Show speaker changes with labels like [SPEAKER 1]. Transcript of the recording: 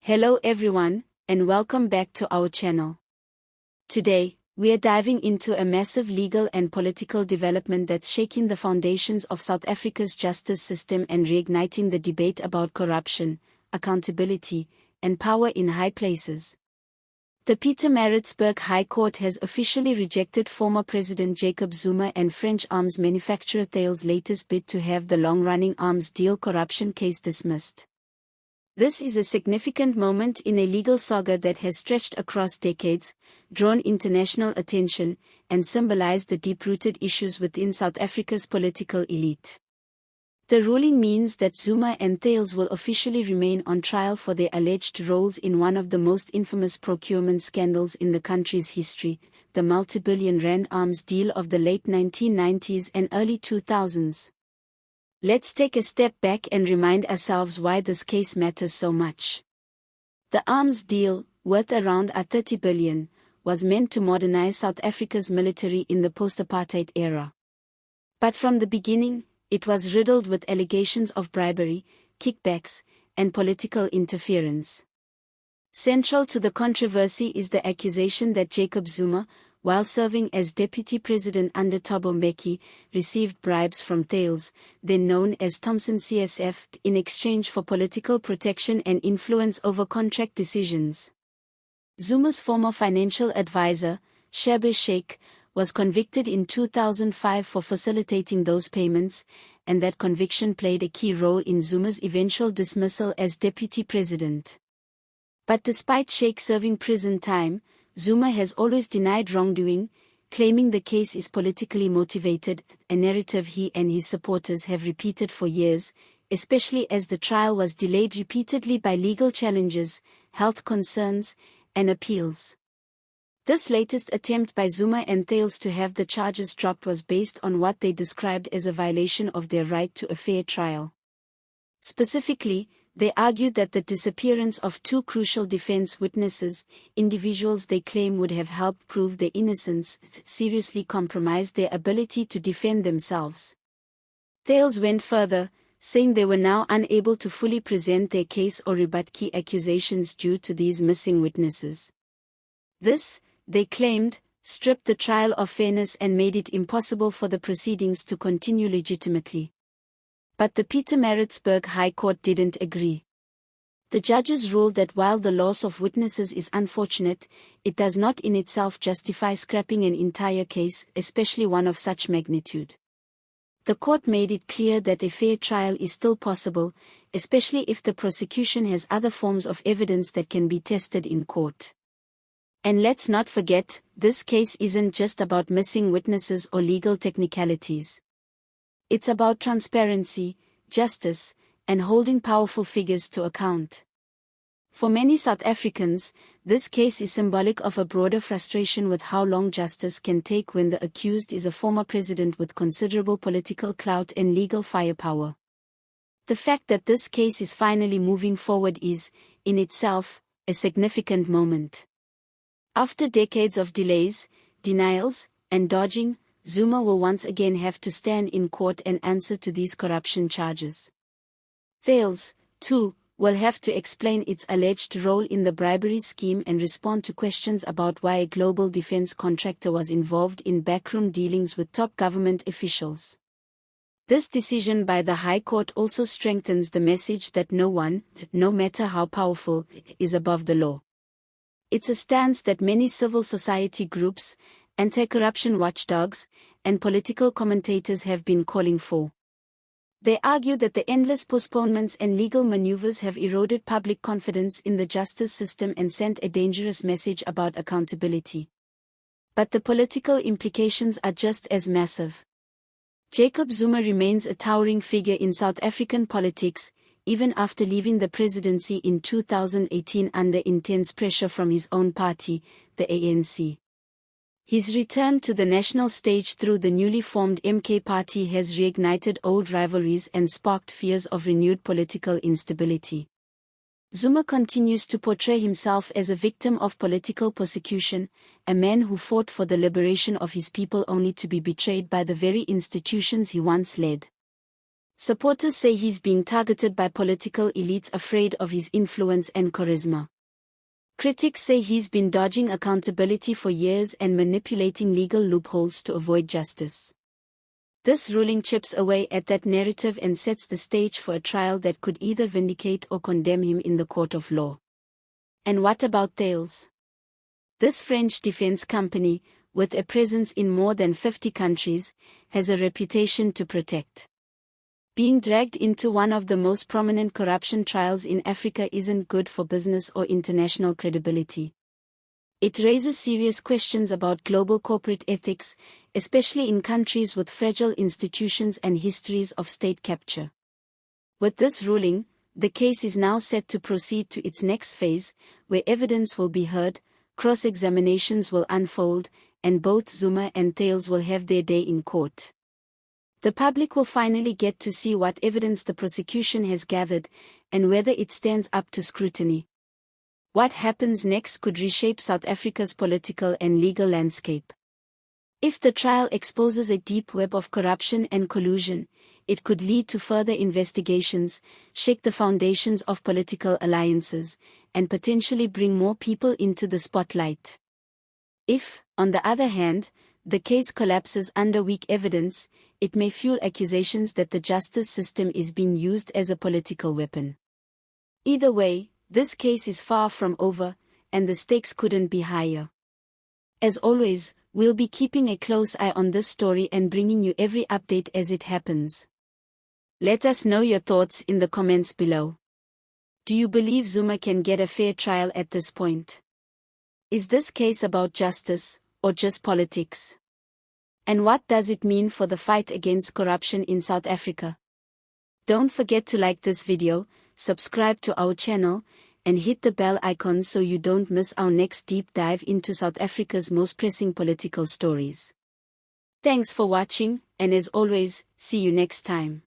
[SPEAKER 1] Hello everyone, and welcome back to our channel. Today, we are diving into a massive legal and political development that's shaking the foundations of South Africa's justice system and reigniting the debate about corruption, accountability, and power in high places. The Pietermaritzburg High Court has officially rejected former President Jacob Zuma and French arms manufacturer Thales' latest bid to have the long-running arms deal corruption case dismissed. This is a significant moment in a legal saga that has stretched across decades, drawn international attention, and symbolized the deep-rooted issues within South Africa's political elite. The ruling means that Zuma and Thales will officially remain on trial for their alleged roles in one of the most infamous procurement scandals in the country's history, the multi-billion rand arms deal of the late 1990s and early 2000s. Let's take a step back and remind ourselves why this case matters so much. The arms deal, worth around 30 billion, was meant to modernize South Africa's military in the post-apartheid era. But from the beginning, it was riddled with allegations of bribery, kickbacks, and political interference. Central to the controversy is the accusation that Jacob Zuma, while serving as deputy president under Thabo Mbeki, received bribes from Thales, then known as Thomson CSF, in exchange for political protection and influence over contract decisions. Zuma's former financial advisor, Reshape, was convicted in 2005 for facilitating those payments, and that conviction played a key role in Zuma's eventual dismissal as deputy president. But despite Sheikh serving prison time, Zuma has always denied wrongdoing, claiming the case is politically motivated, a narrative he and his supporters have repeated for years, especially as the trial was delayed repeatedly by legal challenges, health concerns, and appeals. This latest attempt by Zuma and Thales to have the charges dropped was based on what they described as a violation of their right to a fair trial. Specifically, they argued that the disappearance of two crucial defense witnesses, individuals they claim would have helped prove their innocence, seriously compromised their ability to defend themselves. Thales went further, saying they were now unable to fully present their case or rebut key accusations due to these missing witnesses. This, they claimed, stripped the trial of fairness and made it impossible for the proceedings to continue legitimately. But the Pietermaritzburg High Court didn't agree. The judges ruled that while the loss of witnesses is unfortunate, it does not in itself justify scrapping an entire case, especially one of such magnitude. The court made it clear that a fair trial is still possible, especially if the prosecution has other forms of evidence that can be tested in court. And let's not forget, this case isn't just about missing witnesses or legal technicalities. It's about transparency, justice, and holding powerful figures to account. For many South Africans, this case is symbolic of a broader frustration with how long justice can take when the accused is a former president with considerable political clout and legal firepower. The fact that this case is finally moving forward is, in itself, a significant moment. After decades of delays, denials, and dodging, Zuma will once again have to stand in court and answer to these corruption charges. Thales, too, will have to explain its alleged role in the bribery scheme and respond to questions about why a global defense contractor was involved in backroom dealings with top government officials. This decision by the High Court also strengthens the message that no one, no matter how powerful, is above the law. It's a stance that many civil society groups, anti-corruption watchdogs, and political commentators have been calling for. They argue that the endless postponements and legal maneuvers have eroded public confidence in the justice system and sent a dangerous message about accountability. But the political implications are just as massive. Jacob Zuma remains a towering figure in South African politics, even after leaving the presidency in 2018 under intense pressure from his own party, the ANC. His return to the national stage through the newly formed MK party has reignited old rivalries and sparked fears of renewed political instability. Zuma continues to portray himself as a victim of political persecution, a man who fought for the liberation of his people only to be betrayed by the very institutions he once led. Supporters say he's being targeted by political elites afraid of his influence and charisma. Critics say he's been dodging accountability for years and manipulating legal loopholes to avoid justice. This ruling chips away at that narrative and sets the stage for a trial that could either vindicate or condemn him in the court of law. And what about Thales? This French defense company, with a presence in more than 50 countries, has a reputation to protect. Being dragged into one of the most prominent corruption trials in Africa isn't good for business or international credibility. It raises serious questions about global corporate ethics, especially in countries with fragile institutions and histories of state capture. With this ruling, the case is now set to proceed to its next phase, where evidence will be heard, cross-examinations will unfold, and both Zuma and Thales will have their day in court. The public will finally get to see what evidence the prosecution has gathered, and whether it stands up to scrutiny. What happens next could reshape South Africa's political and legal landscape. If the trial exposes a deep web of corruption and collusion, it could lead to further investigations, shake the foundations of political alliances, and potentially bring more people into the spotlight. If, on the other hand, the case collapses under weak evidence, it may fuel accusations that the justice system is being used as a political weapon. Either way, this case is far from over, and the stakes couldn't be higher. As always, we'll be keeping a close eye on this story and bringing you every update as it happens. Let us know your thoughts in the comments below. Do you believe Zuma can get a fair trial at this point? Is this case about justice, or just politics? And what does it mean for the fight against corruption in South Africa? Don't forget to like this video, subscribe to our channel, and hit the bell icon so you don't miss our next deep dive into South Africa's most pressing political stories. Thanks for watching, and as always, see you next time.